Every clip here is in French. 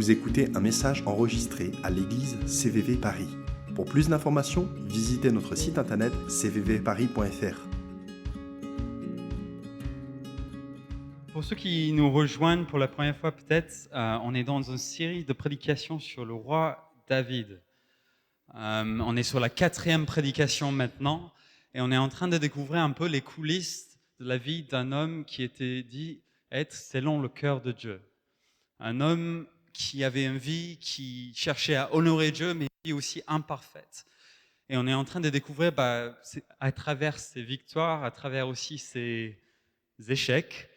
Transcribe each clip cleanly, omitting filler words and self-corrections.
Vous écoutez un message enregistré à l'église CVV Paris. Pour plus d'informations, visitez notre site internet cvvparis.fr. Pour ceux qui nous rejoignent pour la première fois peut-être, on est dans une série de prédications sur le roi David. On est sur la 4e prédication maintenant et on est en train de découvrir un peu les coulisses de la vie d'un homme qui était dit être selon le cœur de Dieu. Un homme qui avait une vie qui cherchait à honorer Dieu, mais une vie aussi imparfaite. Et on est en train de découvrir à travers ses victoires, à travers aussi ses échecs,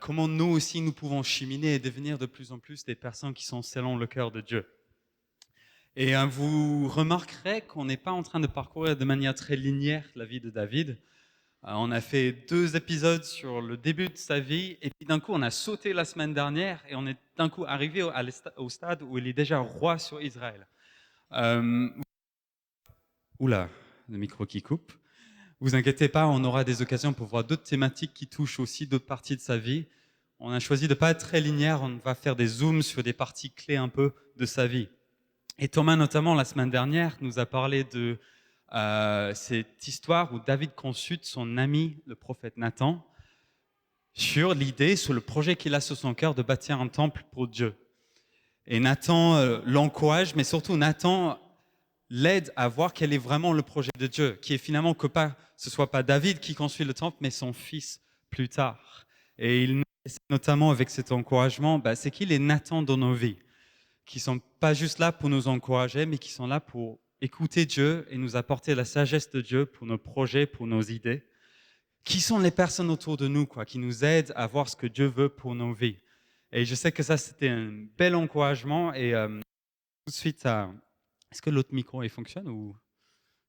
comment nous aussi nous pouvons cheminer et devenir de plus en plus des personnes qui sont selon le cœur de Dieu. Et vous remarquerez qu'on n'est pas en train de parcourir de manière très linéaire la vie de David. On a fait 2 épisodes sur le début de sa vie et puis d'un coup on a sauté la semaine dernière et on est d'un coup arrivé au stade où il est déjà roi sur Israël. Oula, le micro qui coupe. Vous inquiétez pas, on aura des occasions pour voir d'autres thématiques qui touchent aussi d'autres parties de sa vie. On a choisi de ne pas être très linéaire, on va faire des zooms sur des parties clés un peu de sa vie. Et Thomas, notamment, la semaine dernière, nous a parlé de cette histoire où David consulte son ami, le prophète Nathan, sur l'idée, sur le projet qu'il a sur son cœur de bâtir un temple pour Dieu. Et Nathan l'encourage, mais surtout Nathan l'aide à voir quel est vraiment le projet de Dieu, qui est finalement que ce soit pas David qui construit le temple, mais son fils plus tard. Et il essaie notamment avec cet encouragement, c'est qu'il est Nathan dans nos vies, qui sont pas juste là pour nous encourager, mais qui sont là pour écouter Dieu et nous apporter la sagesse de Dieu pour nos projets, pour nos idées. Qui sont les personnes autour de nous, qui nous aident à voir ce que Dieu veut pour nos vies. Et je sais que ça, c'était un bel encouragement. Et tout de suite, est-ce que l'autre micro il fonctionne ou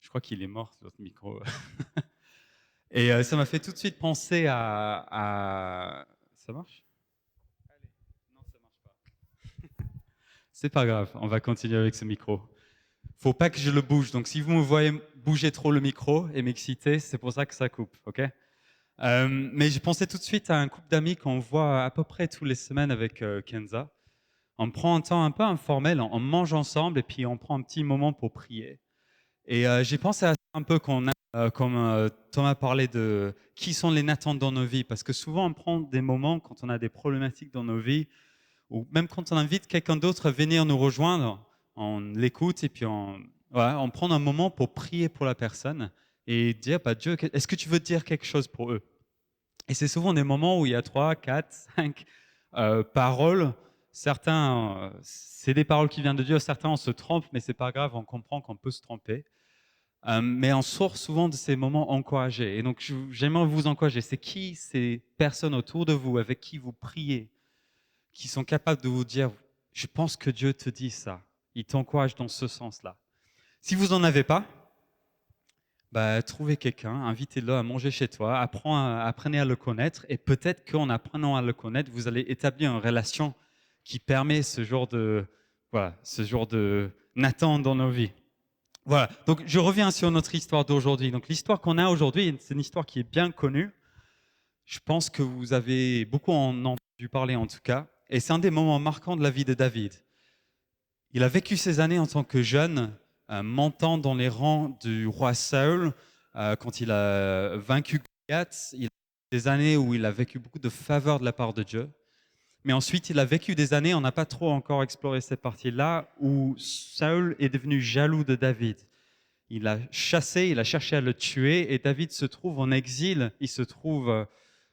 je crois qu'il est mort, l'autre micro. Et ça m'a fait tout de suite penser à... Ça marche ? Non, ça marche pas. C'est pas grave, on va continuer avec ce micro. Faut pas que je le bouge. Donc si vous me voyez bouger trop le micro et m'exciter, c'est pour ça que ça coupe, ok ? Mais je pensais tout de suite à un couple d'amis qu'on voit à peu près tous les semaines avec Kenza. On prend un temps un peu informel, on mange ensemble et puis on prend un petit moment pour prier. Et j'ai pensé à ça un peu comme Thomas parlait de qui sont les Nathans dans nos vies, parce que souvent on prend des moments quand on a des problématiques dans nos vies, ou même quand on invite quelqu'un d'autre à venir nous rejoindre, on l'écoute et puis on prend un moment pour prier pour la personne et dire Dieu, est-ce que tu veux dire quelque chose pour eux? Et c'est souvent des moments où il y a 3, 4, 5 paroles. Certains, c'est des paroles qui viennent de Dieu, certains on se trompe, mais c'est pas grave, on comprend qu'on peut se tromper. Mais on sort souvent de ces moments encouragés. Et donc j'aimerais vous encourager. C'est qui ces personnes autour de vous avec qui vous priez, qui sont capables de vous dire je pense que Dieu te dit ça. Il t'encourage dans ce sens-là. Si vous n'en avez pas, trouvez quelqu'un, invitez-le à manger chez toi, apprenez à le connaître, et peut-être qu'en apprenant à le connaître, vous allez établir une relation qui permet ce genre de Nathan dans nos vies. Voilà, donc je reviens sur notre histoire d'aujourd'hui. Donc l'histoire qu'on a aujourd'hui, c'est une histoire qui est bien connue. Je pense que vous avez beaucoup en entendu parler en tout cas, et c'est un des moments marquants de la vie de David. Il a vécu ces années en tant que jeune, montant dans les rangs du roi Saül, quand il a vaincu Goliath. Il a vécu des années où il a vécu beaucoup de faveur de la part de Dieu. Mais ensuite, il a vécu des années, on n'a pas trop encore exploré cette partie-là, où Saül est devenu jaloux de David. Il a chassé, il a cherché à le tuer, et David se trouve en exil. Il se trouve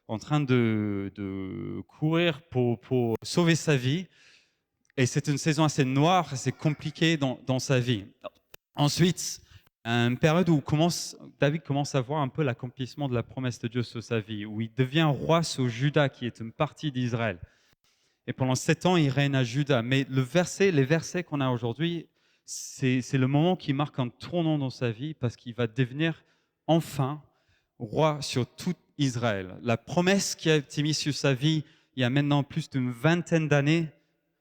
en train de courir pour sauver sa vie. Et c'est une saison assez noire, assez compliquée dans sa vie. Ensuite, une période où David commence à voir un peu l'accomplissement de la promesse de Dieu sur sa vie, où il devient roi sur Juda, qui est une partie d'Israël. Et pendant 7 ans, il règne à Juda. Mais les versets qu'on a aujourd'hui, c'est le moment qui marque un tournant dans sa vie, parce qu'il va devenir enfin roi sur tout Israël. La promesse qui a été mise sur sa vie il y a maintenant plus d'une 20aine d'années,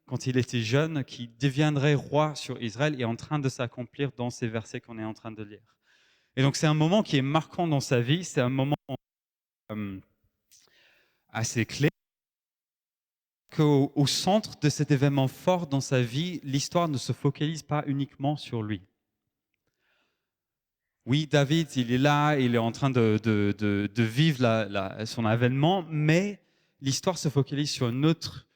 quand il était jeune, qui deviendrait roi sur Israël, est en train de s'accomplir dans ces versets qu'on est en train de lire. Et donc c'est un moment qui est marquant dans sa vie, c'est un moment assez clé. qu'au centre de cet événement fort dans sa vie, l'histoire ne se focalise pas uniquement sur lui. Oui, David, il est là, il est en train de vivre son avènement, mais l'histoire se focalise sur une autre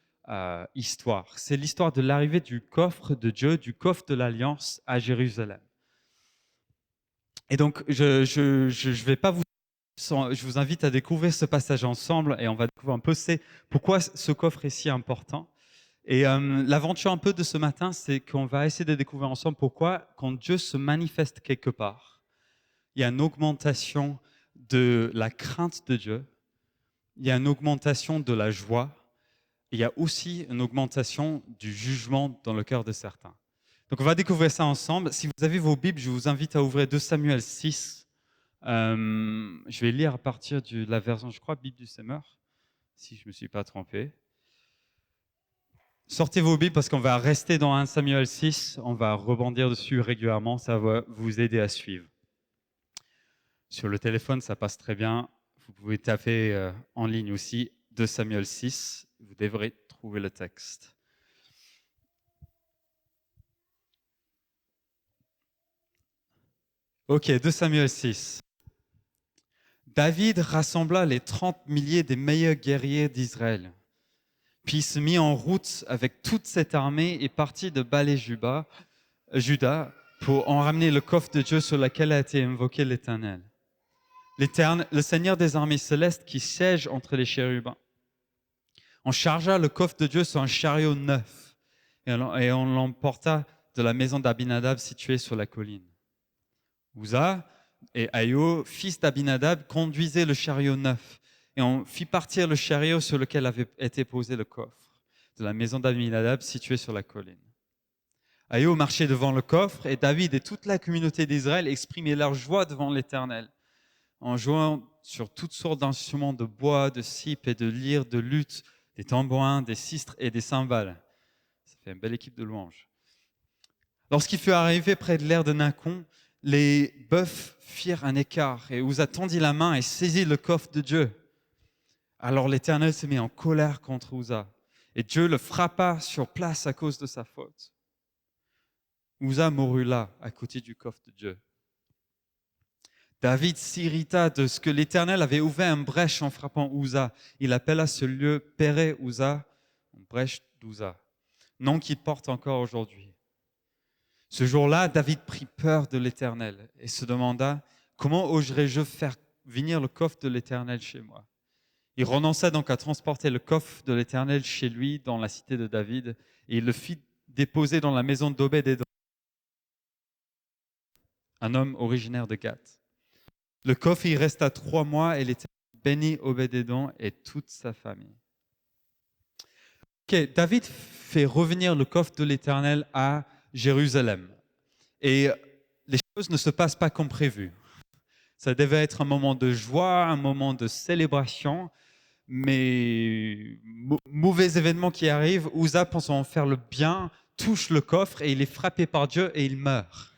histoire. C'est l'histoire de l'arrivée du coffre de Dieu, du coffre de l'Alliance à Jérusalem. Et donc, je vous invite à découvrir ce passage ensemble et on va découvrir un peu pourquoi ce coffre est si important. Et l'aventure un peu de ce matin, c'est qu'on va essayer de découvrir ensemble pourquoi, quand Dieu se manifeste quelque part, il y a une augmentation de la crainte de Dieu, il y a une augmentation de la joie, il y a aussi une augmentation du jugement dans le cœur de certains. Donc on va découvrir ça ensemble. Si vous avez vos Bibles, je vous invite à ouvrir 2 Samuel 6. Je vais lire à partir de la version, je crois, Bible du Semeur, si je ne me suis pas trompé. Sortez vos Bibles parce qu'on va rester dans 1 Samuel 6, on va rebondir dessus régulièrement, ça va vous aider à suivre. Sur le téléphone, ça passe très bien. Vous pouvez taper en ligne aussi 2 Samuel 6, vous devrez trouver le texte. Ok, 2 Samuel 6. David rassembla les 30 milliers des meilleurs guerriers d'Israël, puis se mit en route avec toute cette armée et partit de Baal-Juda pour en ramener le coffre de Dieu sur lequel a été invoqué l'Éternel. Le Seigneur des armées célestes qui siège entre les chérubins. On chargea le coffre de Dieu sur un chariot neuf et on l'emporta de la maison d'Abinadab située sur la colline. Uza et Aïo, fils d'Abinadab, conduisaient le chariot neuf et on fit partir le chariot sur lequel avait été posé le coffre de la maison d'Abinadab située sur la colline. Aïo marchait devant le coffre et David et toute la communauté d'Israël exprimaient leur joie devant l'Éternel en jouant sur toutes sortes d'instruments de bois, de cypre et de lyre, de luth, des tambourins, des sistres et des cymbales. Ça fait une belle équipe de louanges. Lorsqu'il fut arrivé près de l'aire de Nacon, les bœufs firent un écart et Uza tendit la main et saisit le coffre de Dieu. Alors l'Éternel se mit en colère contre Uza et Dieu le frappa sur place à cause de sa faute. Uza mourut là, à côté du coffre de Dieu. David s'irrita de ce que l'Éternel avait ouvert une brèche en frappant Uza. Il appela ce lieu Péré Uza, brèche d'Uza, nom qu'il porte encore aujourd'hui. Ce jour-là, David prit peur de l'Éternel et se demanda « Comment oserais-je faire venir le coffre de l'Éternel chez moi ?» Il renonça donc à transporter le coffre de l'Éternel chez lui dans la cité de David et il le fit déposer dans la maison d'Obed-Édom, un homme originaire de Gath. Le coffre y resta 3 mois et l'Éternel bénit Obed-Édom et toute sa famille. Okay, David fait revenir le coffre de l'Éternel à Jérusalem. Et les choses ne se passent pas comme prévu. Ça devait être un moment de joie, un moment de célébration, mais mauvais événement qui arrive, Uza, pensant faire le bien, touche le coffre et il est frappé par Dieu et il meurt.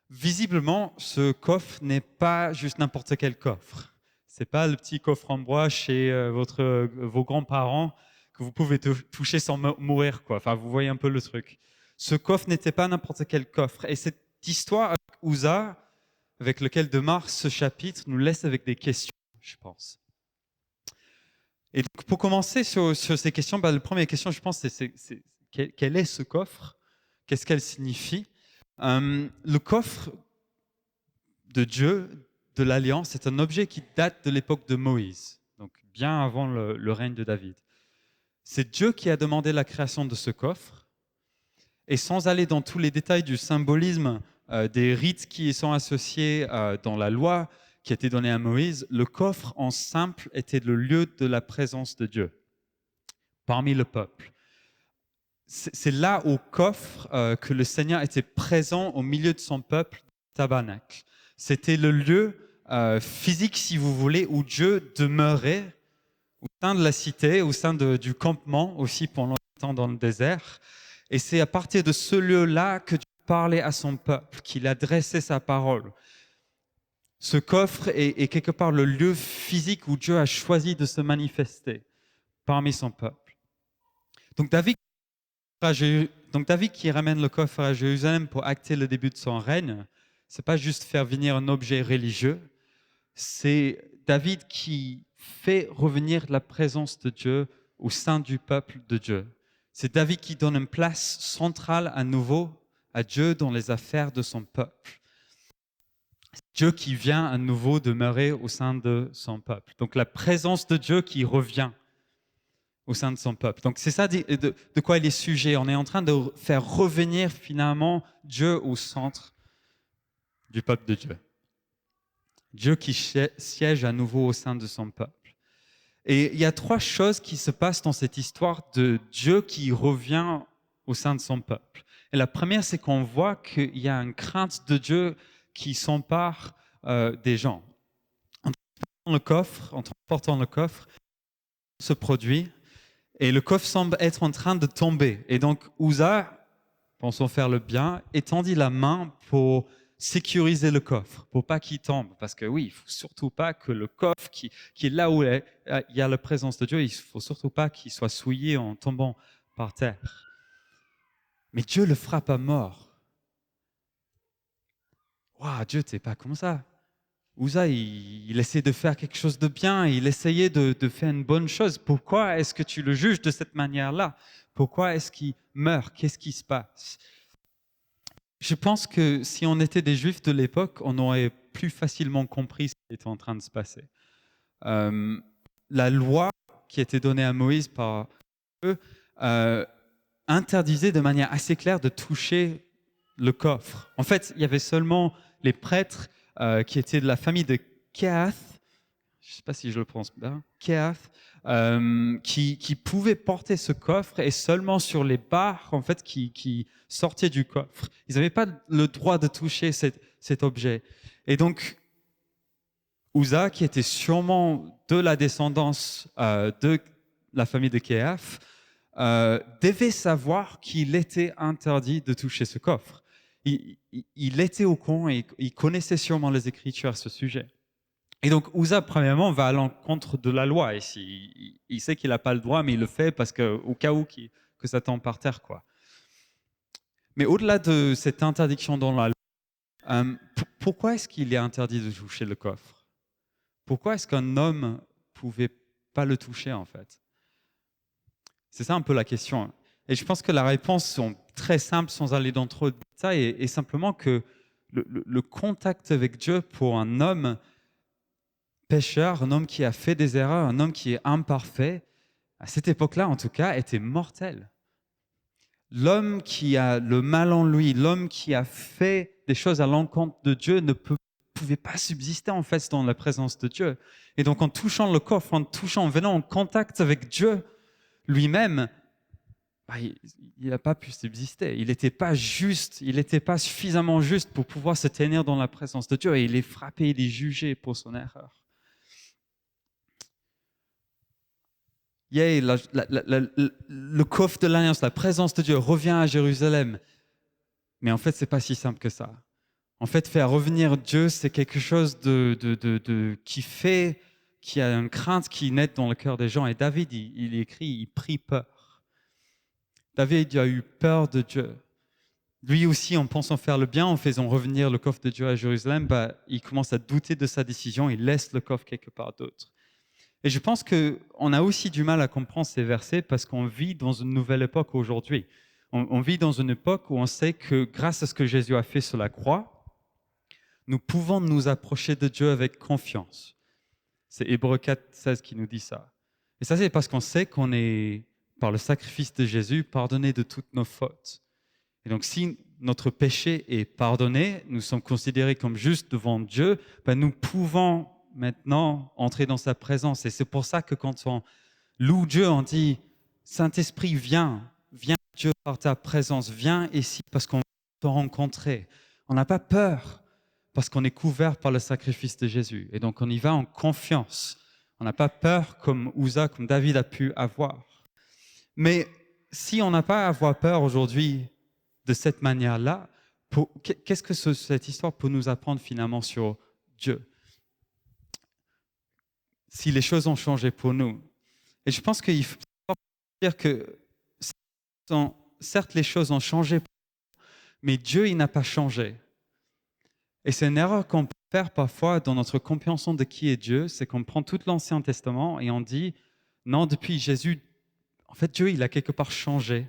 Visiblement, ce coffre n'est pas juste n'importe quel coffre. C'est pas le petit coffre en bois chez vos grands-parents que vous pouvez toucher sans mourir, quoi. Enfin, vous voyez un peu le truc. Ce coffre n'était pas n'importe quel coffre. Et cette histoire avec Uza, avec lequel démarre ce chapitre, nous laisse avec des questions, je pense. Et donc, pour commencer sur ces questions, la première question, je pense, c'est quel est ce coffre ? Qu'est-ce qu'elle signifie ? Le coffre de Dieu, de l'Alliance, c'est un objet qui date de l'époque de Moïse, donc bien avant le règne de David. C'est Dieu qui a demandé la création de ce coffre, et sans aller dans tous les détails du symbolisme des rites qui y sont associés dans la loi qui a été donnée à Moïse, le coffre en simple était le lieu de la présence de Dieu parmi le peuple. C'est là au coffre que le Seigneur était présent au milieu de son peuple, tabernacle. C'était le lieu physique, si vous voulez, où Dieu demeurait au sein de la cité, au sein du campement aussi pendant le temps dans le désert. Et c'est à partir de ce lieu-là que Dieu parlait à son peuple, qu'il adressait sa parole. Ce coffre est quelque part le lieu physique où Dieu a choisi de se manifester parmi son peuple. Donc David, qui ramène le coffre à Jérusalem pour acter le début de son règne, c'est pas juste faire venir un objet religieux, c'est David qui fait revenir la présence de Dieu au sein du peuple de Dieu. C'est David qui donne une place centrale à nouveau à Dieu dans les affaires de son peuple. Dieu qui vient à nouveau demeurer au sein de son peuple. Donc la présence de Dieu qui revient au sein de son peuple. Donc c'est ça de quoi il est sujet. On est en train de faire revenir finalement Dieu au centre du peuple de Dieu. Dieu qui siège à nouveau au sein de son peuple. Et il y a 3 choses qui se passent dans cette histoire de Dieu qui revient au sein de son peuple. Et la première, c'est qu'on voit qu'il y a une crainte de Dieu qui s'empare des gens. En transportant le coffre, se produit et le coffre semble être en train de tomber. Et donc Uza, pensant faire le bien, étendit la main pour sécuriser le coffre, pour pas qu'il tombe. Parce que oui, il faut surtout pas que le coffre qui est là où il y a la présence de Dieu, il faut surtout pas qu'il soit souillé en tombant par terre. Mais Dieu le frappe à mort. Waouh, Dieu, t'es pas comme ça. Uza, il essaie de faire quelque chose de bien, il essayait de faire une bonne chose. Pourquoi est-ce que tu le juges de cette manière-là? Pourquoi est-ce qu'il meurt? Qu'est-ce qui se passe? Je pense que si on était des Juifs de l'époque, on aurait plus facilement compris ce qui était en train de se passer. La loi qui était donnée à Moïse par eux interdisait de manière assez claire de toucher le coffre. En fait, il y avait seulement les prêtres qui étaient de la famille de Kehath, je ne sais pas si je le prononce bien, Kehath, qui pouvaient porter ce coffre et seulement sur les barres en fait, qui sortaient du coffre. Ils n'avaient pas le droit de toucher cet objet. Et donc, Uza, qui était sûrement de la descendance de la famille de Kehath, devait savoir qu'il était interdit de toucher ce coffre. Il était au courant et il connaissait sûrement les Écritures à ce sujet. Et donc Uza, premièrement, va à l'encontre de la loi. Et il sait qu'il n'a pas le droit, mais il le fait parce qu'au cas où que ça tombe par terre, quoi. Mais au-delà de cette interdiction dans la loi, pourquoi est-ce qu'il est interdit de toucher le coffre? Pourquoi est-ce qu'un homme ne pouvait pas le toucher, en fait? C'est ça un peu la question. Et je pense que la réponse sont très simple, sans aller dans trop de détails, est simplement que le contact avec Dieu pour un homme pécheur, un homme qui a fait des erreurs, un homme qui est imparfait, à cette époque-là en tout cas, était mortel. L'homme qui a le mal en lui, l'homme qui a fait des choses à l'encontre de Dieu ne pouvait pas subsister en fait dans la présence de Dieu. Et donc en touchant le coffre, en venant en contact avec Dieu lui-même, il n'a pas pu subsister. Il n'était pas juste, il n'était pas suffisamment juste pour pouvoir se tenir dans la présence de Dieu. Et il est frappé, il est jugé pour son erreur. Le coffre de l'Alliance, la présence de Dieu revient à Jérusalem. Mais en fait, ce n'est pas si simple que ça. En fait, faire revenir Dieu, c'est quelque chose qui a une crainte qui naît dans le cœur des gens. Et David, il écrit, il prie peur. David a eu peur de Dieu. Lui aussi, en pensant faire le bien, en faisant revenir le coffre de Dieu à Jérusalem, il commence à douter de sa décision, il laisse le coffre quelque part d'autre. Et je pense qu'on a aussi du mal à comprendre ces versets parce qu'on vit dans une nouvelle époque aujourd'hui. On vit dans une époque où on sait que grâce à ce que Jésus a fait sur la croix, nous pouvons nous approcher de Dieu avec confiance. C'est Hébreux 4:16 qui nous dit ça. Et ça, c'est parce qu'on sait qu'on est, par le sacrifice de Jésus, pardonné de toutes nos fautes. Et donc, si notre péché est pardonné, nous sommes considérés comme justes devant Dieu, nous pouvons maintenant entrer dans sa présence. Et c'est pour ça que quand on loue Dieu, on dit « Saint-Esprit, viens Dieu par ta présence, viens ici parce qu'on va te rencontrer. » On n'a pas peur parce qu'on est couvert par le sacrifice de Jésus. Et donc, on y va en confiance. On n'a pas peur comme Uza, comme David a pu avoir. Mais si on n'a pas à avoir peur aujourd'hui de cette manière-là, qu'est-ce que cette histoire peut nous apprendre finalement sur Dieu? Si les choses ont changé pour nous. Et je pense qu'il faut dire que certes, les choses ont changé, mais Dieu, il n'a pas changé. Et c'est une erreur qu'on peut faire parfois dans notre compréhension de qui est Dieu, c'est qu'on prend tout l'Ancien Testament et on dit, non, depuis Jésus, en fait, Dieu, il a quelque part changé.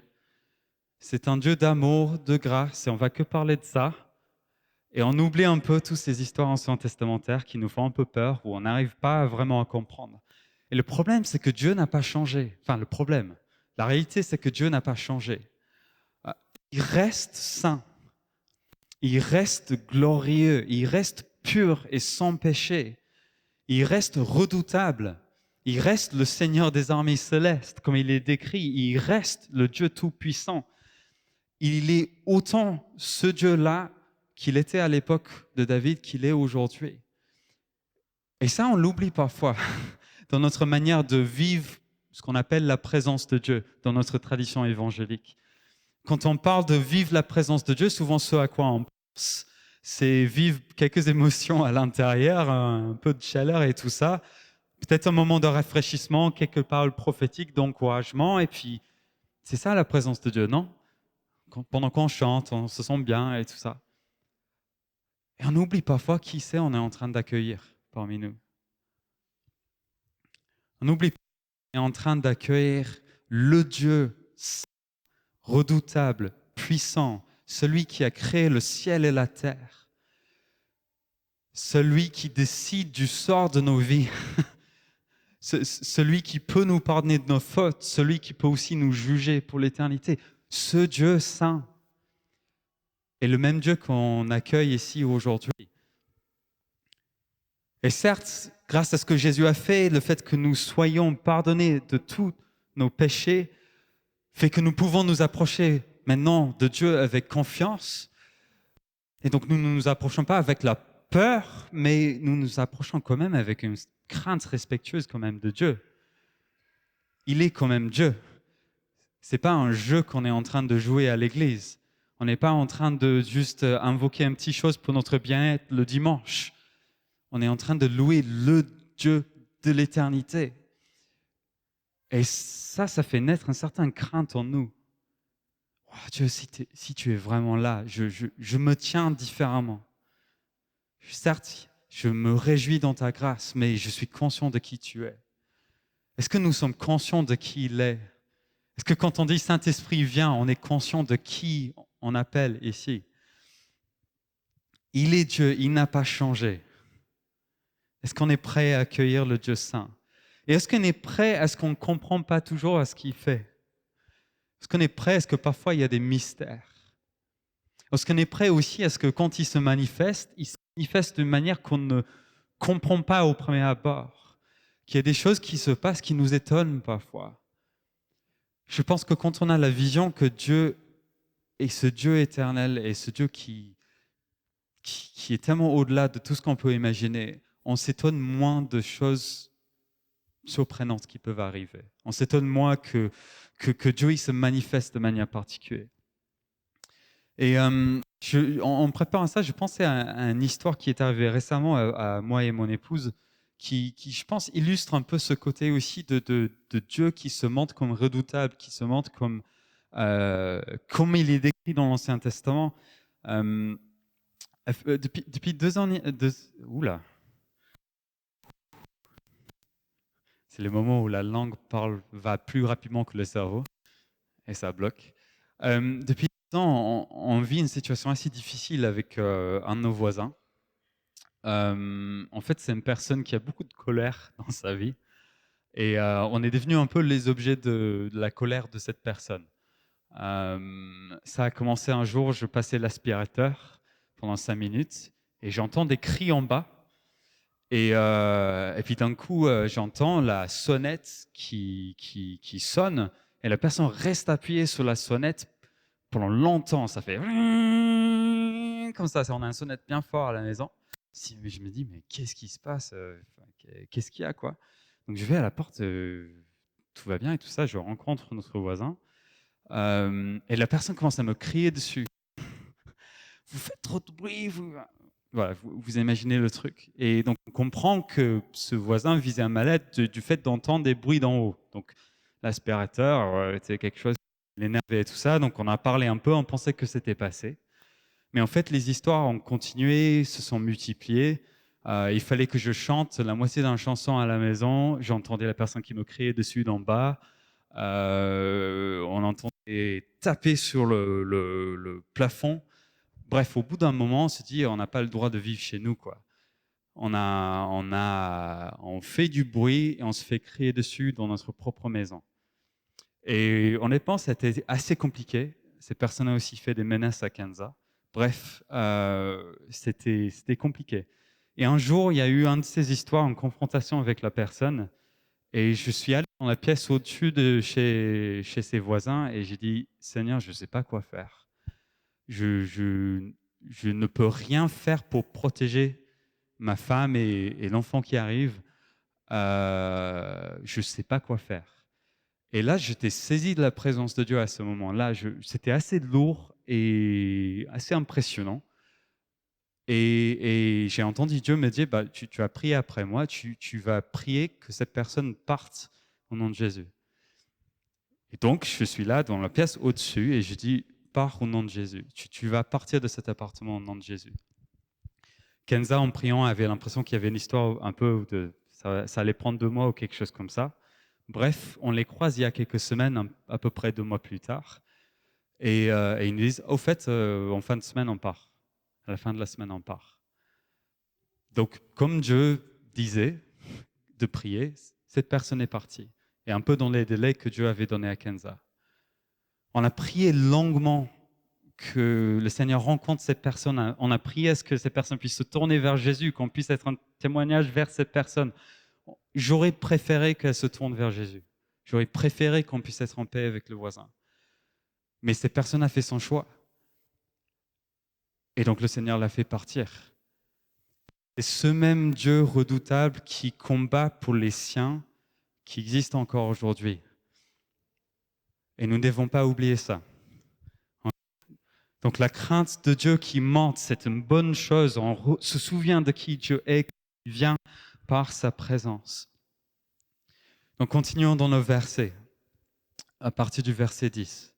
C'est un Dieu d'amour, de grâce, et on va que parler de ça. Et on oublie un peu toutes ces histoires ancien-testamentaires qui nous font un peu peur, où on n'arrive pas vraiment à comprendre. Et le problème, c'est que Dieu n'a pas changé. Enfin, le problème, la réalité, c'est que Dieu n'a pas changé. Il reste saint. Il reste glorieux, il reste pur et sans péché. Il reste redoutable. Il reste le Seigneur des armées célestes, comme il est décrit. Il reste le Dieu tout-puissant. Il est autant ce Dieu-là qu'il était à l'époque de David qu'il est aujourd'hui. Et ça, on l'oublie parfois dans notre manière de vivre ce qu'on appelle la présence de Dieu dans notre tradition évangélique. Quand on parle de vivre la présence de Dieu, souvent ce à quoi on pense, c'est vivre quelques émotions à l'intérieur, un peu de chaleur et tout ça, peut-être un moment de rafraîchissement, quelques paroles prophétiques, d'encouragement, et puis c'est ça la présence de Dieu, non? Pendant qu'on chante, on se sent bien et tout ça. Et on oublie parfois qui c'est on est en train d'accueillir parmi nous. On oublie qu'on est en train d'accueillir le Dieu redoutable, puissant, celui qui a créé le ciel et la terre, celui qui décide du sort de nos vies, celui qui peut nous pardonner de nos fautes, celui qui peut aussi nous juger pour l'éternité, ce Dieu saint est le même Dieu qu'on accueille ici aujourd'hui. Et certes, grâce à ce que Jésus a fait, le fait que nous soyons pardonnés de tous nos péchés, fait que nous pouvons nous approcher maintenant de Dieu avec confiance. Et donc nous ne nous approchons pas avec la peur, mais nous nous approchons quand même avec une crainte respectueuse quand même de Dieu. Il est quand même Dieu. C'est pas un jeu qu'on est en train de jouer à l'église. On n'est pas en train de juste invoquer une petite chose pour notre bien-être le dimanche. On est en train de louer le Dieu de l'éternité. Et ça fait naître une certaine crainte en nous. Oh, Dieu, si tu es vraiment là, je me tiens différemment. Certes, je me réjouis dans ta grâce, mais je suis conscient de qui tu es. Est-ce que nous sommes conscients de qui il est? Est-ce que quand on dit Saint-Esprit vient, on est conscient de qui on appelle ici? Il est Dieu, il n'a pas changé. Est-ce qu'on est prêt à accueillir le Dieu saint? Et est-ce qu'on est prêt à ce qu'on ne comprend pas toujours à ce qu'il fait? Est-ce qu'on est prêt à ce que parfois il y a des mystères? Est-ce qu'on est prêt aussi à ce que quand il se manifeste d'une manière qu'on ne comprend pas au premier abord? Qu'il y a des choses qui se passent qui nous étonnent parfois. Je pense que quand on a la vision que Dieu est ce Dieu éternel et ce Dieu qui est tellement au-delà de tout ce qu'on peut imaginer, on s'étonne moins de choses surprenantes qui peuvent arriver. On s'étonne moins que Dieu il se manifeste de manière particulière. Et en préparant ça, je pensais à une histoire qui est arrivée récemment à moi et mon épouse, qui, je pense, illustre un peu ce côté aussi de Dieu qui se montre comme redoutable, qui se montre comme il est décrit dans l'Ancien Testament. Depuis 2 ans... Oula. C'est le moment où la langue va plus rapidement que le cerveau, et ça bloque. Depuis 2 ans, on vit une situation assez difficile avec un de nos voisins. En fait, c'est une personne qui a beaucoup de colère dans sa vie, et on est devenus un peu les objets de la colère de cette personne. Ça a commencé un jour, je passais l'aspirateur pendant 5 minutes, et j'entends des cris en bas. Et puis d'un coup, j'entends la sonnette qui sonne, et la personne reste appuyée sur la sonnette pendant longtemps. Ça fait comme ça, on a une sonnette bien fort à la maison. Je me dis, mais qu'est-ce qui se passe? Qu'est-ce qu'il y a, quoi? Donc je vais à la porte, tout va bien et tout ça, je rencontre notre voisin, et la personne commence à me crier dessus. Vous faites trop de bruit, Voilà, vous imaginez le truc. Et donc, on comprend que ce voisin visait un mal-être du fait d'entendre des bruits d'en haut. Donc, l'aspirateur était quelque chose l'énervait et tout ça. Donc on a parlé un peu, on pensait que c'était passé. Mais en fait, les histoires ont continué, se sont multipliées. Il fallait que je chante la moitié d'une chanson à la maison. J'entendais la personne qui me criait dessus d'en bas. On entendait taper sur le plafond. Bref, au bout d'un moment, on se dit, on n'a pas le droit de vivre chez nous, quoi. On fait du bruit et on se fait crier dessus dans notre propre maison. Et honnêtement, c'était assez compliqué. Ces personnes ont aussi fait des menaces à Kenza. Bref, c'était compliqué. Et un jour, il y a eu une de ces histoires en confrontation avec la personne. Et je suis allé dans la pièce au-dessus de chez ses voisins et j'ai dit, Seigneur, je ne sais pas quoi faire. Je ne peux rien faire pour protéger ma femme et l'enfant qui arrive. Je ne sais pas quoi faire. Et là, j'étais saisi de la présence de Dieu à ce moment-là. C'était assez lourd et assez impressionnant. Et j'ai entendu Dieu me dire, bah, tu as prié après moi, tu vas prier que cette personne parte au nom de Jésus. Et donc, je suis là dans la pièce au-dessus et je dis, pars au nom de Jésus. Tu vas partir de cet appartement au nom de Jésus. Kenza, en priant, avait l'impression qu'il y avait une histoire un peu de... Ça allait prendre 2 mois ou quelque chose comme ça. Bref, on les croise il y a quelques semaines, à peu près 2 mois plus tard. Et ils nous disent, au fait, en fin de semaine, on part. À la fin de la semaine, on part. Donc, comme Dieu disait de prier, cette personne est partie. Et un peu dans les délais que Dieu avait donnés à Kenza. On a prié longuement que le Seigneur rencontre cette personne. On a prié à ce que cette personne puisse se tourner vers Jésus, qu'on puisse être un témoignage vers cette personne. J'aurais préféré qu'elle se tourne vers Jésus. J'aurais préféré qu'on puisse être en paix avec le voisin. Mais cette personne a fait son choix. Et donc le Seigneur l'a fait partir. Et ce même Dieu redoutable qui combat pour les siens, qui existe encore aujourd'hui. Et nous ne devons pas oublier ça. Donc la crainte de Dieu qui monte, c'est une bonne chose. On se souvient de qui Dieu est, qui vient par sa présence. Donc continuons dans nos versets, à partir du verset 10.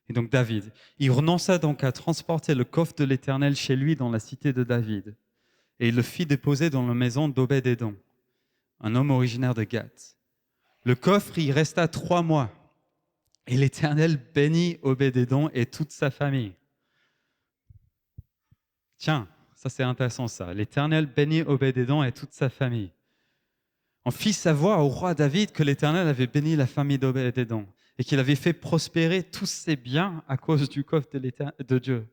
Et donc David, il renonça donc à transporter le coffre de l'Éternel chez lui dans la cité de David. Et il le fit déposer dans la maison d'Obed-Édom, un homme originaire de Gath. Le coffre y resta 3 mois. Et l'Éternel bénit Obed-Édom et toute sa famille. Tiens, ça c'est intéressant ça. L'Éternel bénit Obed-Édom et toute sa famille. On fit savoir au roi David que l'Éternel avait béni la famille d'Obed-Édom et qu'il avait fait prospérer tous ses biens à cause du coffre de Dieu.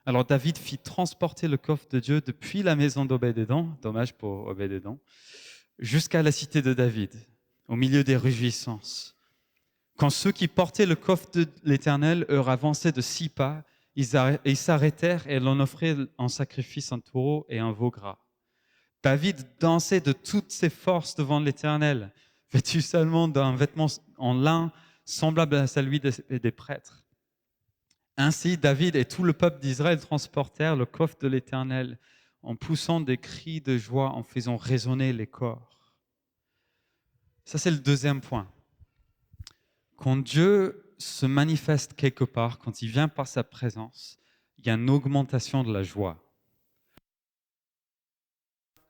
Alors David fit transporter le coffre de Dieu depuis la maison d'Obed-Édom, dommage pour Obed-Édom, jusqu'à la cité de David, au milieu des réjouissances. Quand ceux qui portaient le coffre de l'Éternel eurent avancé de 6 pas, ils s'arrêtèrent et l'on offrait en sacrifice un taureau et un veau gras. David dansait de toutes ses forces devant l'Éternel, vêtu seulement d'un vêtement en lin semblable à celui des prêtres. Ainsi, David et tout le peuple d'Israël transportèrent le coffre de l'Éternel en poussant des cris de joie, en faisant résonner les corps. Ça, c'est le deuxième point. Quand Dieu se manifeste quelque part, quand il vient par sa présence, il y a une augmentation de la joie.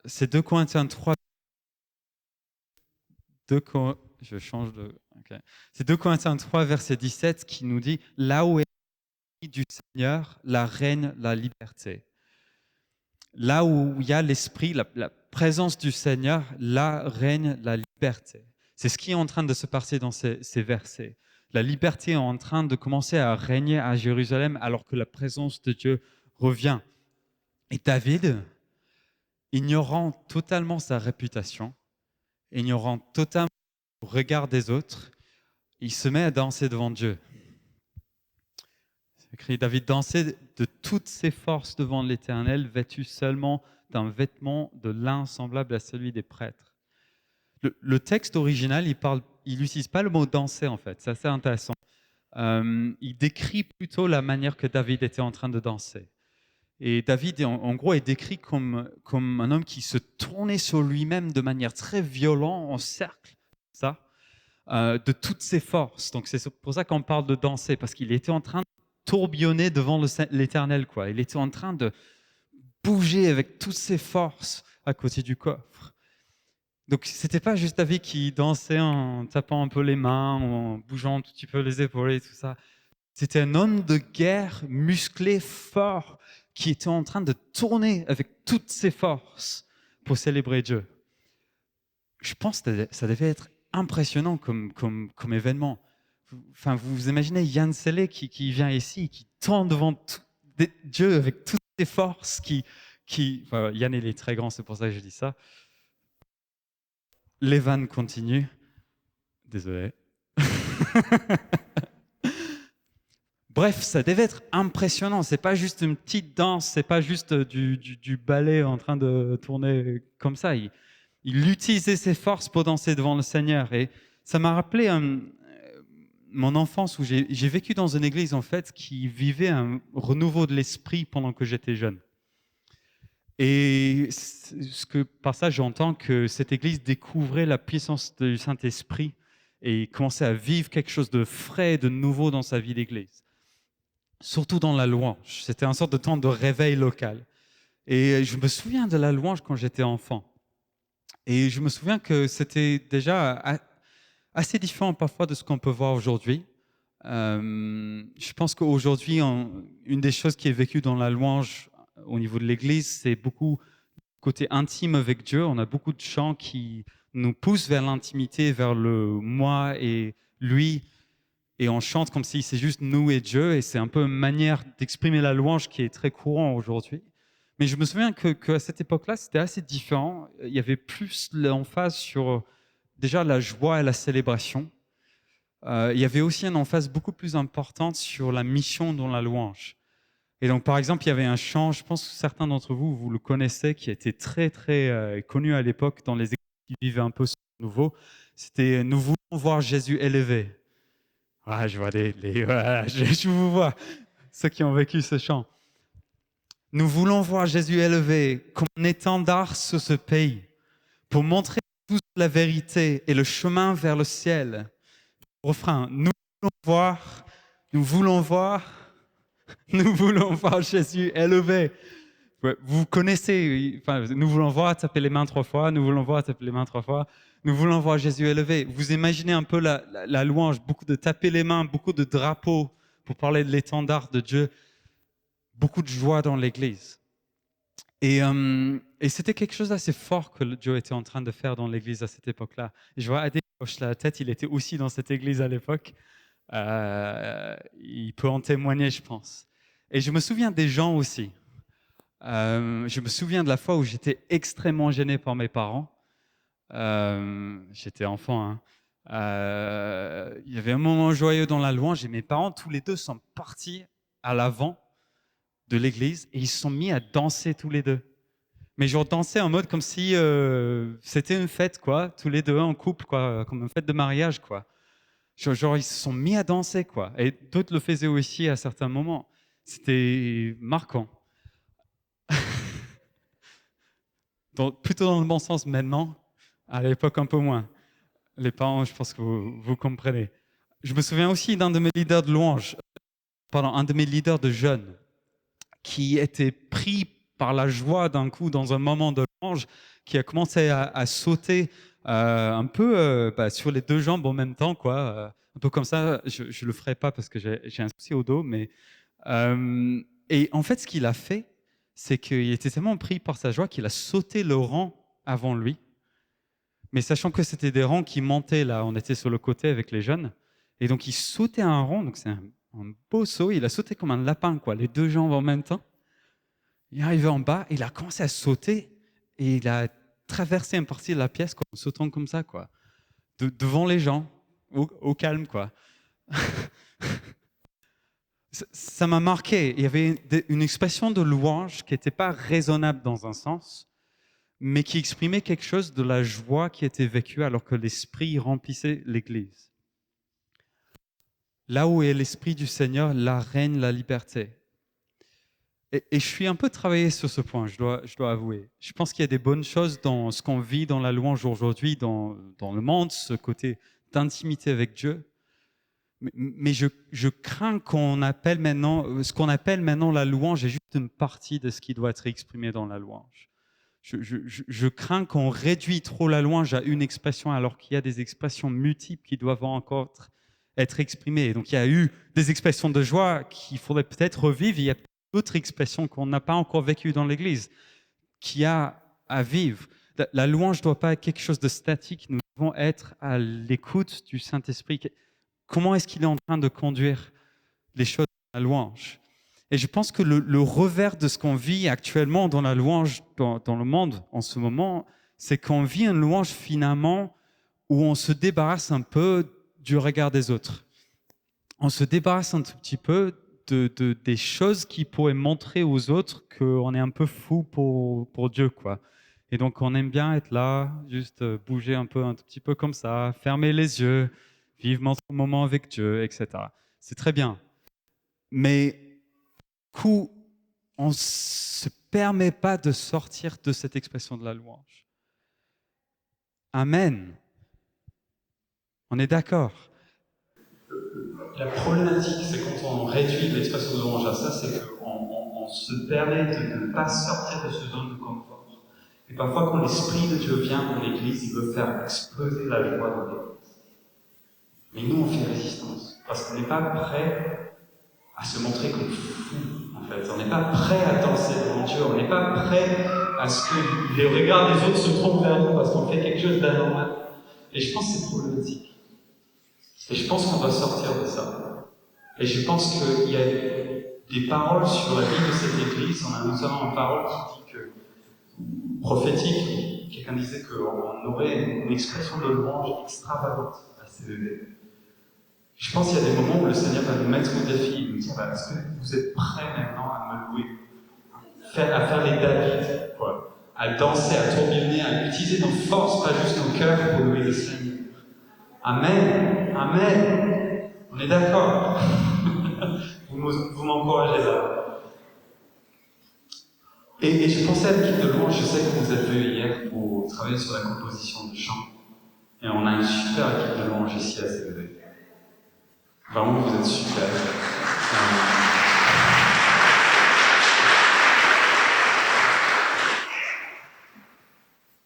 C'est 2 Corinthiens 3. C'est 2 Corinthiens 3, verset 17, qui nous dit « Là où est l'esprit du Seigneur, là règne la liberté. » Là où il y a l'esprit, la présence du Seigneur, là règne la liberté. C'est ce qui est en train de se passer dans ces versets. La liberté est en train de commencer à régner à Jérusalem alors que la présence de Dieu revient. Et David, ignorant totalement sa réputation, ignorant totalement le regard des autres, il se met à danser devant Dieu. C'est écrit, David dansait de toutes ses forces devant l'Éternel, vêtu seulement d'un vêtement de lin semblable à celui des prêtres. Le texte original, il n'utilise pas le mot danser en fait, c'est assez intéressant. Il décrit plutôt la manière que David était en train de danser. Et David, en gros, est décrit comme un homme qui se tournait sur lui-même de manière très violente, en cercle, ça, de toutes ses forces. Donc c'est pour ça qu'on parle de danser, parce qu'il était en train de tourbillonner devant l'Éternel, quoi. Il était en train de bouger avec toutes ses forces à côté du coffre. Donc c'était pas juste David qui dansait en tapant un peu les mains, en bougeant un petit peu les épaules et tout ça. C'était un homme de guerre musclé, fort, qui était en train de tourner avec toutes ses forces pour célébrer Dieu. Je pense que ça devait être impressionnant comme événement. Enfin, vous imaginez Yann Sellé qui vient ici, qui tourne devant Dieu avec toutes ses forces, enfin, Yann, il est très grand, c'est pour ça que je dis ça. Les vannes continuent. Désolé. Bref, ça devait être impressionnant. C'est pas juste une petite danse, c'est pas juste du ballet en train de tourner comme ça. Il utilisait ses forces pour danser devant le Seigneur. Et ça m'a rappelé mon enfance où j'ai vécu dans une église en fait qui vivait un renouveau de l'esprit pendant que j'étais jeune. Et par ça, j'entends que cette église découvrait la puissance du Saint-Esprit et commençait à vivre quelque chose de frais, de nouveau dans sa vie d'église. Surtout dans la louange. C'était une sorte de temps de réveil local. Et je me souviens de la louange quand j'étais enfant. Et je me souviens que c'était déjà assez différent parfois de ce qu'on peut voir aujourd'hui. Je pense qu'aujourd'hui, une des choses qui est vécue dans la louange au niveau de l'Église, c'est beaucoup côté intime avec Dieu. On a beaucoup de chants qui nous poussent vers l'intimité, vers le moi et lui. Et on chante comme si c'est juste nous et Dieu. Et c'est un peu une manière d'exprimer la louange qui est très courant aujourd'hui. Mais je me souviens qu'à cette époque-là, c'était assez différent. Il y avait plus l'emphase sur déjà la joie et la célébration. Il y avait aussi une emphase beaucoup plus importante sur la mission dans la louange. Et donc, par exemple, il y avait un chant, je pense que certains d'entre vous, vous le connaissez, qui était très, très connu à l'époque dans les églises qui vivaient un peu ce nouveau. C'était « Nous voulons voir Jésus élevé ». Ah, je vois je vous vois, ceux qui ont vécu ce chant. Nous voulons voir Jésus élevé comme un étendard sur ce pays pour montrer à tous la vérité et le chemin vers le ciel. Refrain, nous voulons voir Jésus élevé. Ouais, vous connaissez, enfin, nous voulons voir, taper les mains 3 fois, nous voulons voir, taper les mains 3 fois, nous voulons voir Jésus élevé. Vous imaginez un peu la louange, beaucoup de taper les mains, beaucoup de drapeaux pour parler de l'étendard de Dieu, beaucoup de joie dans l'église. Et c'était quelque chose d'assez fort que Dieu était en train de faire dans l'église à cette époque-là. Et je vois Adé hoche la tête, il était aussi dans cette église à l'époque. Il peut en témoigner, je pense. Et je me souviens des gens aussi. Je me souviens de la fois où j'étais extrêmement gêné par mes parents. J'étais enfant. Hein. Il y avait un moment joyeux dans la louange et mes parents, tous les deux, sont partis à l'avant de l'église et ils se sont mis à danser tous les deux. Mais genre danser en mode comme si c'était une fête, quoi, tous les deux en couple, quoi, comme une fête de mariage, quoi. Genre ils se sont mis à danser, quoi. Et d'autres le faisaient aussi à certains moments. C'était marquant. Donc, plutôt dans le bon sens maintenant, à l'époque un peu moins. Les parents, je pense que vous comprenez. Je me souviens aussi d'un de mes leaders de louange, un de mes leaders de jeunes, qui était pris par la joie d'un coup dans un moment de louange, qui a commencé à sauter un peu sur les 2 jambes en même temps, quoi. Un peu comme ça, je le ferai pas parce que j'ai un souci au dos, mais et en fait, ce qu'il a fait, c'est qu'il était tellement pris par sa joie qu'il a sauté le rang avant lui. Mais sachant que c'était des rangs qui montaient, là, on était sur le côté avec les jeunes, et donc il sautait un rang, donc c'est un beau saut, il a sauté comme un lapin, quoi, les 2 jambes en même temps. Il est arrivé en bas, il a commencé à sauter, et il a traversé une partie de la pièce, quoi, en sautant comme ça, quoi, devant les gens, au calme, quoi. Ça m'a marqué. Il y avait une expression de louange qui n'était pas raisonnable dans un sens, mais qui exprimait quelque chose de la joie qui était vécue alors que l'Esprit remplissait l'Église. Là où est l'Esprit du Seigneur, là règne la liberté. Et je suis un peu travaillé sur ce point, je dois avouer. Je pense qu'il y a des bonnes choses dans ce qu'on vit dans la louange aujourd'hui, dans le monde, ce côté d'intimité avec Dieu. Mais je crains qu'on appelle maintenant, ce qu'on appelle maintenant la louange est juste une partie de ce qui doit être exprimé dans la louange. Je crains qu'on réduit trop la louange à une expression alors qu'il y a des expressions multiples qui doivent encore être exprimées. Et donc il y a eu des expressions de joie qu'il faudrait peut-être revivre. Il y a d'autres expressions qu'on n'a pas encore vécues dans l'Église, qu'il y a à vivre. La louange ne doit pas être quelque chose de statique. Nous devons être à l'écoute du Saint-Esprit. Comment est-ce qu'il est en train de conduire les choses dans la louange? Et je pense que le revers de ce qu'on vit actuellement dans la louange, dans le monde en ce moment, c'est qu'on vit une louange finalement où on se débarrasse un peu du regard des autres. On se débarrasse un tout petit peu des choses qui pourraient montrer aux autres qu'on est un peu fou pour Dieu, quoi. Et donc on aime bien être là, juste bouger un tout petit peu comme ça, fermer les yeux, vivre notre moment avec Dieu, etc. C'est très bien. Mais du coup, on ne se permet pas de sortir de cette expression de la louange. Amen. On est d'accord. La problématique, c'est quand on réduit l'expression de louange à ça, c'est qu'on se permet de ne pas sortir de ce zone de confort. Et parfois, quand l'Esprit de Dieu vient dans l'Église, il veut faire exploser la joie dans l'Église. Mais nous, on fait résistance, parce qu'on n'est pas prêt à se montrer comme fou, en fait. On n'est pas prêt à danser devant Dieu, on n'est pas prêt à ce que les regards des autres se trompent vers nous, parce qu'on fait quelque chose d'anormal. Et je pense que c'est problématique. Et je pense qu'on doit sortir de ça. Et je pense qu'il y a des paroles sur la vie de cette Église. On a notamment une parole qui dit que, prophétique, quelqu'un disait qu'on aurait une expression de louange extravagante à CVV. Je pense qu'il y a des moments où le Seigneur va nous mettre au défi et nous dire est-ce que vous êtes prêts maintenant à me louer, à faire les David, quoi, à danser, à tourbillonner, à utiliser nos forces, pas juste nos cœurs, pour louer le Seigneur. Amen, amen. On est d'accord. Vous m'encouragez là. Et je pensais à l'équipe de louange. Je sais que vous êtes venus hier pour travailler sur la composition de chants. Et on a une super équipe de louange ici à CVV. Vraiment, vous êtes super.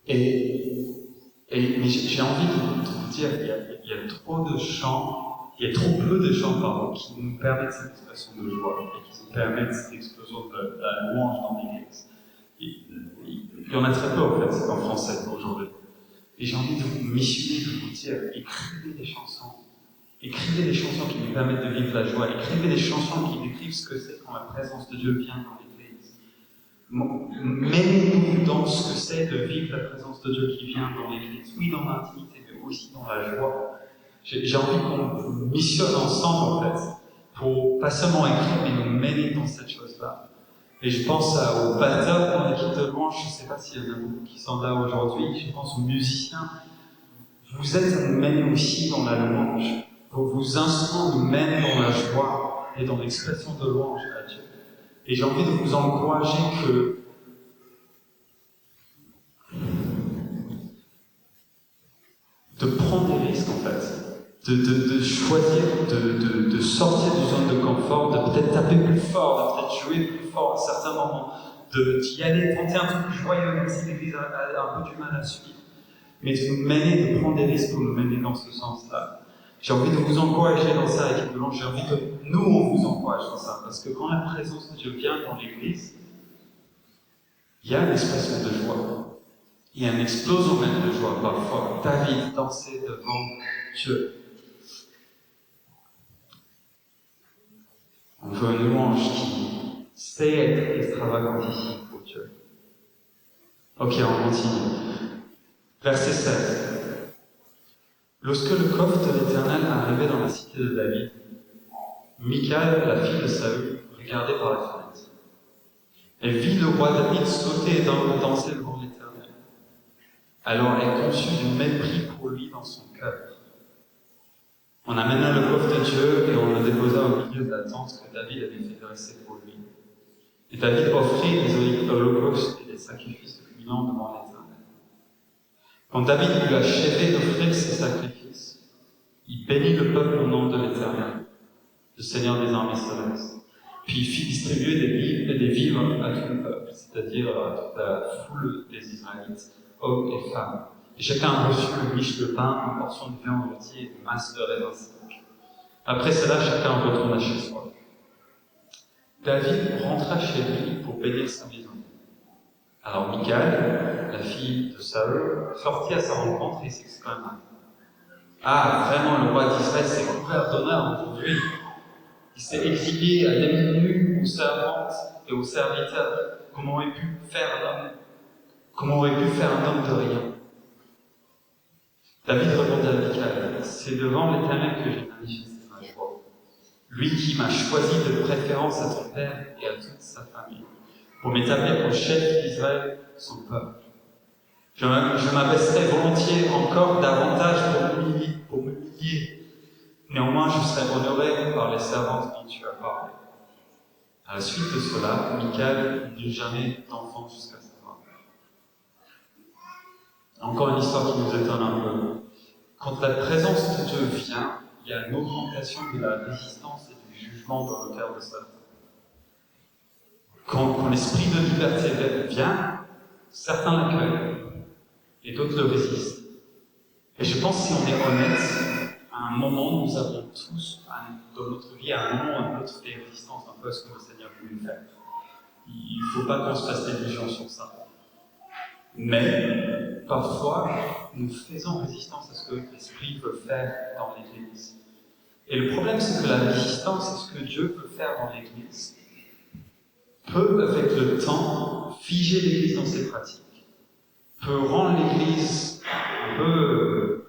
Mais j'ai envie de vous dire qu'il y a trop de chants, il y a trop peu de chants, pardon, qui nous permettent cette expression de joie et qui nous permettent cette explosion de la louange dans l'Église. Il y en a très peu, en fait, en français aujourd'hui. Et j'ai envie de vous missionner, de vous dire, écrivez des chansons. Écrivez des chansons qui nous permettent de vivre la joie. Écrivez des chansons qui décrivent ce que c'est quand la présence de Dieu vient dans l'Église. Mêlez-nous dans ce que c'est de vivre la présence de Dieu qui vient dans l'Église. Oui, dans l'intimité, mais aussi dans la joie. J'ai envie qu'on missionne ensemble, en fait, pour pas seulement écrire, mais nous mêler dans cette chose-là. Et je pense aux batteurs dans l'équipe de louange. Je ne sais pas s'il y en a beaucoup qui sont là aujourd'hui. Je pense aux musiciens. Vous êtes mêlés aussi dans la louange. Vos instruments nous mènent dans la joie et dans l'expression de louange à Dieu. Et j'ai envie de vous encourager de prendre des risques, en fait. De choisir, de sortir du zone de confort, de peut-être taper plus fort, de peut-être jouer plus fort à certains moments, d'y aller, tenter un truc joyeux, même si l'Église a un peu du mal à suivre. Mais de nous mener, de prendre des risques pour nous mener dans ce sens-là. J'ai envie de vous encourager dans ça, l'équipe de louange. J'ai envie que nous, on vous encourage dans ça. Parce que quand la présence de Dieu vient dans l'Église, il y a une expression de joie. Il y a une explosion même de joie parfois. David dansait devant Dieu. On veut une louange qui sait être extravagante ici pour Dieu. Ok, on continue. Verset 16. Lorsque le coffre de l'Éternel arrivait dans la cité de David, Michal, la fille de Saül, regardait par la fenêtre. Elle vit le roi David sauter et danser devant l'Éternel. Alors elle conçut du mépris pour lui dans son cœur. On amena le coffre de Dieu et on le déposa au milieu de la tente que David avait fait dresser pour lui. Et David offrit des holocaustes et des sacrifices culminants devant l'Éternel. Quand David eut achevé d'offrir ses sacrifices, Il bénit le peuple au nom de l'Éternel, le Seigneur des armées célestes. Puis il fit distribuer des vivres à tout le peuple, c'est-à-dire à toute la foule des Israélites, hommes et femmes. Et chacun reçut une miche de pain, une portion de viande rôtie et une masse de raisins secs. Après cela, chacun retourna chez soi. David rentra chez lui pour bénir sa maison. Alors Michal, la fille de Saül, sortit à sa rencontre et s'exclama: « Ah, vraiment, le roi d'Israël s'est couvert d'honneur aujourd'hui. Il s'est exilé à demi nu aux servantes et aux serviteurs. Comment aurait pu faire un homme de rien ?» David répondit à Michal: « C'est devant l'Éternel que j'ai manifesté ma joie. Lui qui m'a choisi de préférence à son père et à toute sa famille, pour m'établir au chef d'Israël, son peuple. Je m'abaisserai volontiers encore davantage pour m'humilier. Néanmoins, je serai honoré par les servantes dont tu as parlé. » À la suite de cela, Michal n'eut jamais d'enfant jusqu'à sa mort. Encore une histoire qui nous étonne un peu. Quand la présence de Dieu vient, il y a une augmentation de la résistance et du jugement dans le cœur de Satan. Quand l'esprit de liberté vient, certains l'accueillent et d'autres le résistent. Et je pense que si on est honnête, à un moment, nous avons tous, dans notre vie, à un moment ou à un autre, fait résistance un peu à ce que le Seigneur voulait faire. Il ne faut pas qu'on se fasse d'illusions sur ça. Mais, parfois, nous faisons résistance à ce que l'Esprit veut faire dans l'Église. Et le problème, c'est que la résistance à ce que Dieu veut faire dans l'Église peut, avec le temps, figer l'Église dans ses pratiques, peut rendre l'Église un peu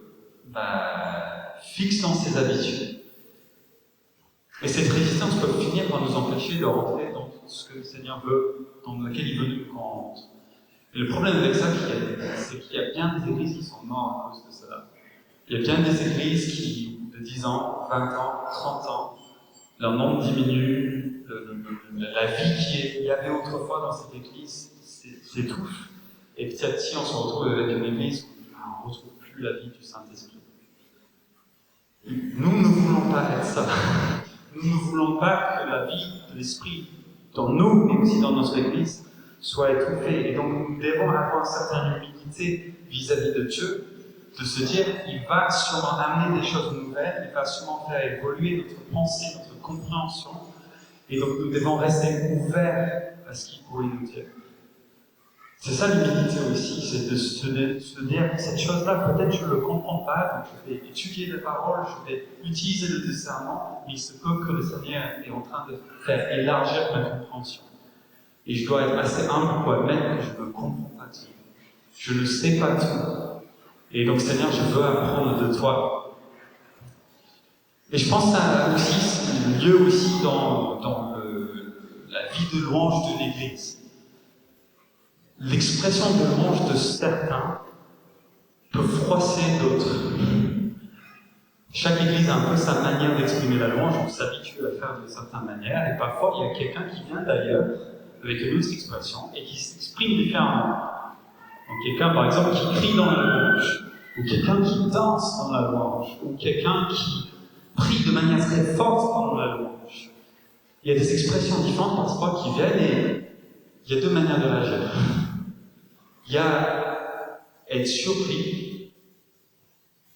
fixe dans ses habitudes. Et cette résistance peut finir par nous empêcher de rentrer dans ce que le Seigneur veut, dans lequel il veut qu'on rentre. Et le problème avec ça, c'est qu'il y a bien des églises qui sont mortes à cause de cela. Il y a bien des églises qui, au bout de 10 ans, 20 ans, 30 ans, leur nombre diminue, la vie qu'il y avait autrefois dans cette église s'étouffe. Et petit à petit, on se retrouve avec une église où on ne retrouve plus la vie du Saint-Esprit. Nous ne voulons pas être ça. Nous ne voulons pas que la vie de l'Esprit dans nous, mais aussi dans notre Église, soit étouffée. Et donc nous devons avoir une certaine humilité vis-à-vis de Dieu, de se dire, il va sûrement amener des choses nouvelles, il va sûrement faire évoluer notre pensée, notre compréhension, et donc nous devons rester ouverts à ce qu'il pourrait nous dire. C'est ça l'humilité aussi, c'est de se dire, cette chose-là, peut-être je ne le comprends pas, donc je vais étudier la parole, je vais utiliser le discernement, mais il se peut que le Seigneur est en train de faire élargir ma compréhension. Et je dois être assez humble pour admettre que je ne comprends pas tout. Je ne sais pas tout. Et donc, Seigneur, je veux apprendre de toi. Et je pense que ça a aussi lieu aussi dans la vie de louange de l'Église. L'expression de louange de certains peut froisser d'autres. Chaque église a un peu sa manière d'exprimer la louange, on s'habitue à faire de certaines manières, et parfois il y a quelqu'un qui vient d'ailleurs avec une autre expression et qui s'exprime différemment. Donc quelqu'un par exemple qui crie dans la louange, ou quelqu'un qui danse dans la louange, ou quelqu'un qui prie de manière très forte pendant la louange. Il y a des expressions différentes parfois qui viennent et il y a deux manières de réagir. Il y a être surpris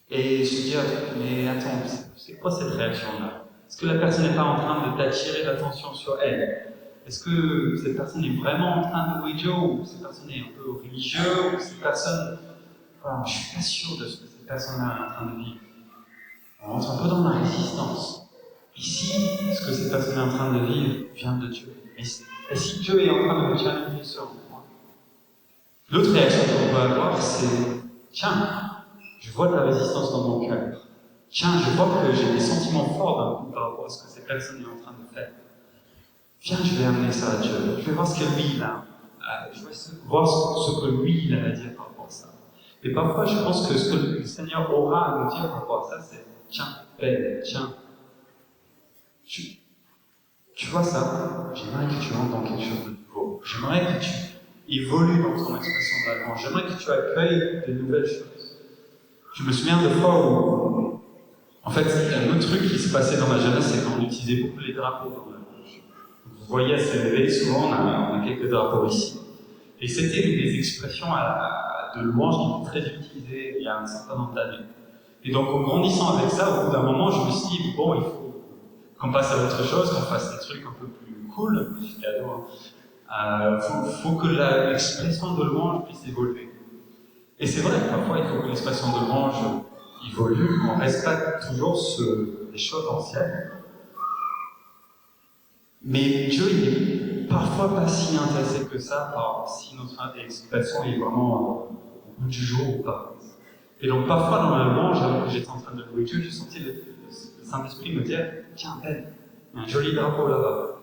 et se dire, mais attends, c'est quoi cette réaction-là? Est-ce que la personne n'est pas en train d'attirer l'attention sur elle? Est-ce que cette personne est vraiment en train de louer Dieu? Ou cette personne est un peu religieux? Ou cette personne... Enfin, je ne suis pas sûr de ce que cette personne-là est en train de vivre. On rentre un peu dans la résistance. Ici, ce que cette personne est en train de vivre vient de Dieu. Et si Dieu est en train de me challenger sur moi? L'autre réaction qu'on peut avoir, c'est tiens, je vois de la résistance dans mon cœur. Tiens, je vois que j'ai des sentiments forts d'un coup par rapport à ce que cette personne est en train de faire. Viens, je vais amener ça à Dieu. Je vais voir ce que lui il a. Je vais voir ce que lui il a à dire par rapport à ça. Et parfois, je pense que ce que le Seigneur aura à nous dire par rapport à ça, c'est tiens, paix, tiens. Tu vois ça? J'aimerais que tu entres dans quelque chose de nouveau. J'aimerais que tu évolues dans ton expression de la louange. J'aimerais que tu accueilles de nouvelles choses. Je me souviens de fois où En fait, un autre truc qui se passait dans ma jeunesse, c'est qu'on utilisait beaucoup les drapeaux dans la louange. Vous voyez à CVV, souvent on a quelques drapeaux ici. Et c'était des expressions de louange qui étaient très utilisées il y a un certain nombre d'années. Et donc en grandissant avec ça, au bout d'un moment, je me suis dit, bon, il faut qu'on passe à autre chose, qu'on fasse des trucs un peu plus cool. Faut que l'expression de louange puisse évoluer. Et c'est vrai, parfois, il faut que l'expression de louange évolue, on respecte toujours les choses anciennes. Mais Dieu, il est parfois pas si intéressé que ça par si notre expression est vraiment au bout du jour ou pas. Et donc, parfois, dans la louange, alors que j'étais en train de louer Dieu, j'ai senti le Saint-Esprit me dire, tiens, Ben, il y a un joli drapeau là-bas.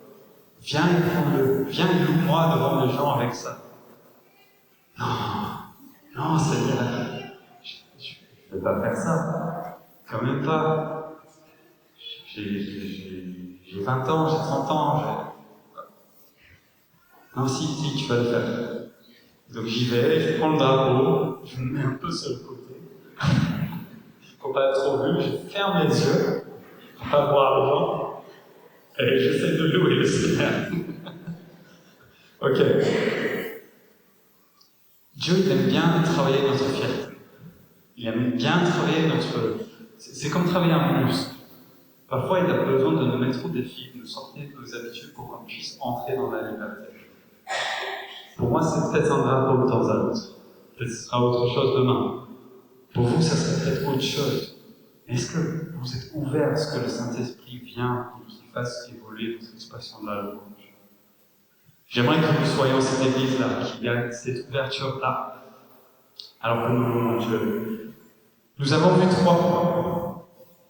Viens et prends-le. Viens et loue-moi devant les gens avec ça. Non, Seigneur, je ne vais pas faire ça. Quand même pas. J'ai 20 ans, j'ai 30 ans. Non, si, tu vas le faire. Donc j'y vais, je prends le drapeau, je me mets un peu sur le côté. Faut pas être trop vu, je ferme les yeux, pour pas voir les gens, et j'essaie de louer le Seigneur. Ok. Dieu, il aime bien travailler notre fierté. Il aime bien travailler notre... C'est comme travailler un muscle. Parfois, il a besoin de nous mettre au défi, de nous sortir de nos habitudes pour qu'on puisse entrer dans la liberté. Pour moi, c'est peut-être un drapeau de temps à l'autre. Peut-être que ce sera autre chose demain. Pour vous, ça serait peut-être autre chose. Est-ce que vous êtes ouvert à ce que le Saint-Esprit vienne et qu'il fasse évoluer votre expression de la louange? J'aimerais que nous soyons cette église-là, qu'il y ait cette ouverture-là, alors que nous louons Dieu. Nous avons vu 3 points.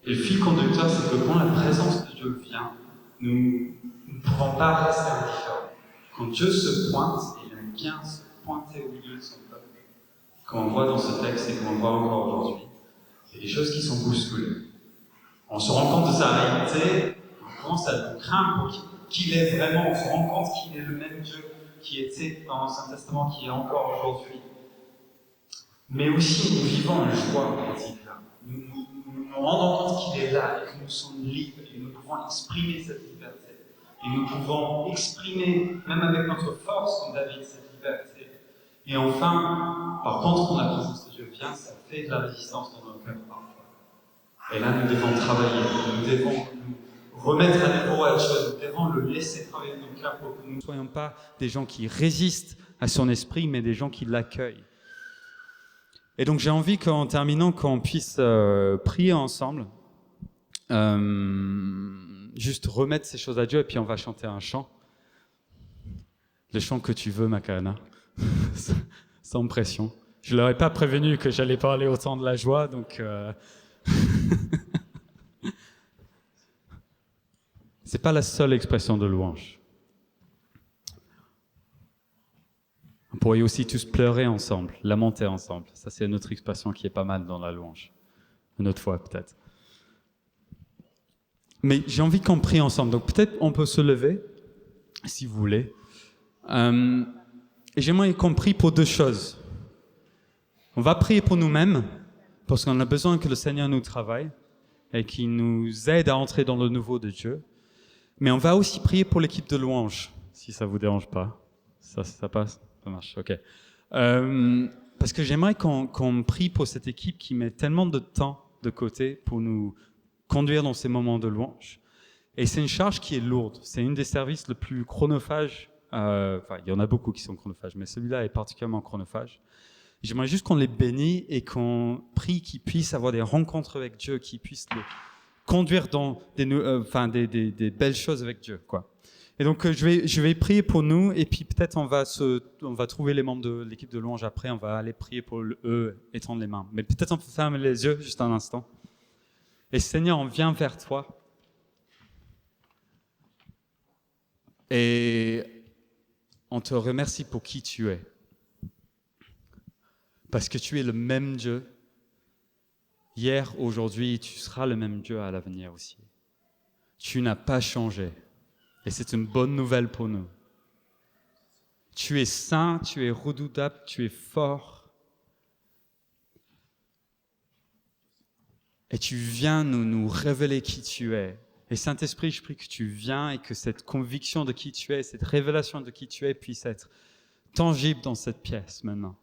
Et le fil conducteur, c'est que quand la présence de Dieu vient, nous ne pouvons pas rester indifférents. Quand Dieu se pointe, il aime bien se pointer au milieu de son peuple. Comme on voit dans ce texte et comme on voit encore aujourd'hui, il y a des choses qui sont bousculées. On se rend compte de sa réalité, on commence à le craindre pour qu'il est vraiment, on se rend compte qu'il est le même Dieu qui était dans l'Ancien Testament, qui est encore aujourd'hui. Mais aussi, nous vivons une joie quand il est là. Nous rendons compte qu'il est là et que nous sommes libres et nous pouvons exprimer cette liberté. Et nous pouvons exprimer, même avec notre force, comme David, cette liberté. Et enfin, par contre, quand la présence de Dieu vient, ça fait de la résistance dans nos cœurs parfois. Et là, nous devons travailler, nous devons nous remettre à nouveau à la chose, nous devons le laisser travailler dans nos cœurs pour que nous ne soyons pas des gens qui résistent à son esprit, mais des gens qui l'accueillent. Et donc j'ai envie qu'en terminant, qu'on puisse prier ensemble, juste remettre ces choses à Dieu, et puis on va chanter un chant. Le chant que tu veux, Macarena, sans pression. Je ne leur ai pas prévenu que j'allais parler autant de la joie, donc... C'est pas la seule expression de louange. On pourrait aussi tous pleurer ensemble, lamenter ensemble. Ça, c'est une autre expression qui est pas mal dans la louange. Une autre fois, peut-être. Mais j'ai envie qu'on prie ensemble. Donc, peut-être on peut se lever, si vous voulez. Et j'aimerais qu'on prie pour 2 choses. On va prier pour nous-mêmes, parce qu'on a besoin que le Seigneur nous travaille et qu'il nous aide à entrer dans le nouveau de Dieu. Mais on va aussi prier pour l'équipe de louange, si ça ne vous dérange pas. Ça passe? Ça marche, ok. Parce que j'aimerais qu'on prie pour cette équipe qui met tellement de temps de côté pour nous conduire dans ces moments de louange. Et c'est une charge qui est lourde. C'est une des services le plus chronophages. Enfin, il y en a beaucoup qui sont chronophages, mais celui-là est particulièrement chronophage. J'aimerais juste qu'on les bénisse et qu'on prie qu'ils puissent avoir des rencontres avec Dieu, qu'ils puissent les conduire dans des belles choses avec Dieu, quoi. Et donc je vais prier pour nous, et puis peut-être on va trouver les membres de l'équipe de louange après, on va aller prier pour eux, étendre les mains. Mais peut-être on peut fermer les yeux juste un instant. Et Seigneur, on vient vers toi. Et on te remercie pour qui tu es. Parce que tu es le même Dieu. Hier, aujourd'hui, tu seras le même Dieu à l'avenir aussi. Tu n'as pas changé. Et c'est une bonne nouvelle pour nous. Tu es saint, tu es redoutable, tu es fort. Et tu viens nous révéler qui tu es. Et Saint-Esprit, je prie que tu viens et que cette conviction de qui tu es, cette révélation de qui tu es puisse être tangible dans cette pièce maintenant.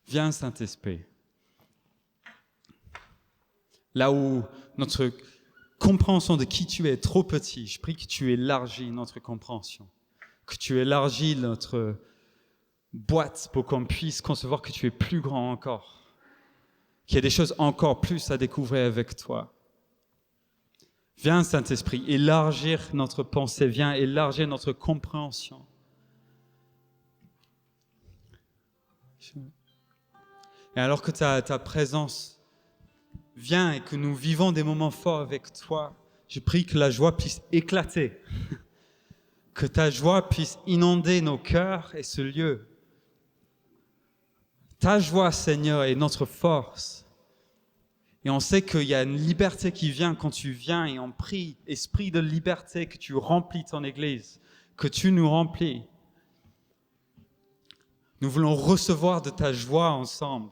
Viens, Saint-Esprit. Là où notre compréhension de qui tu es est trop petit, je prie que tu élargis notre compréhension, que tu élargis notre boîte pour qu'on puisse concevoir que tu es plus grand encore, qu'il y a des choses encore plus à découvrir avec toi. Viens, Saint-Esprit, élargir notre pensée, viens élargir notre compréhension. Et alors que ta présence vient et que nous vivons des moments forts avec toi, je prie que la joie puisse éclater, que ta joie puisse inonder nos cœurs et ce lieu. Ta joie, Seigneur, est notre force. Et on sait qu'il y a une liberté qui vient quand tu viens et on prie, esprit de liberté, que tu remplis ton Église, que tu nous remplis. Nous voulons recevoir de ta joie ensemble.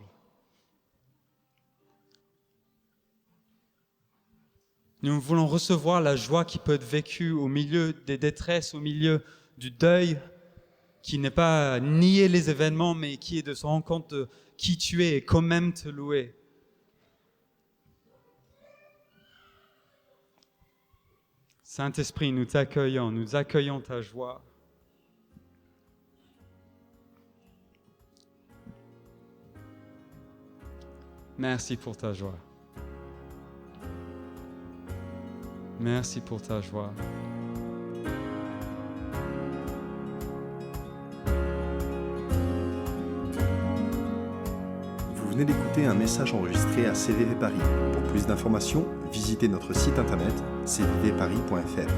Nous voulons recevoir la joie qui peut être vécue au milieu des détresses, au milieu du deuil, qui n'est pas nier les événements, mais qui est de se rendre compte de qui tu es et quand même te louer. Saint-Esprit, nous accueillons ta joie. Merci pour ta joie. Merci pour ta joie. Vous venez d'écouter un message enregistré à CVV Paris. Pour plus d'informations, visitez notre site internet cvvparis.fr.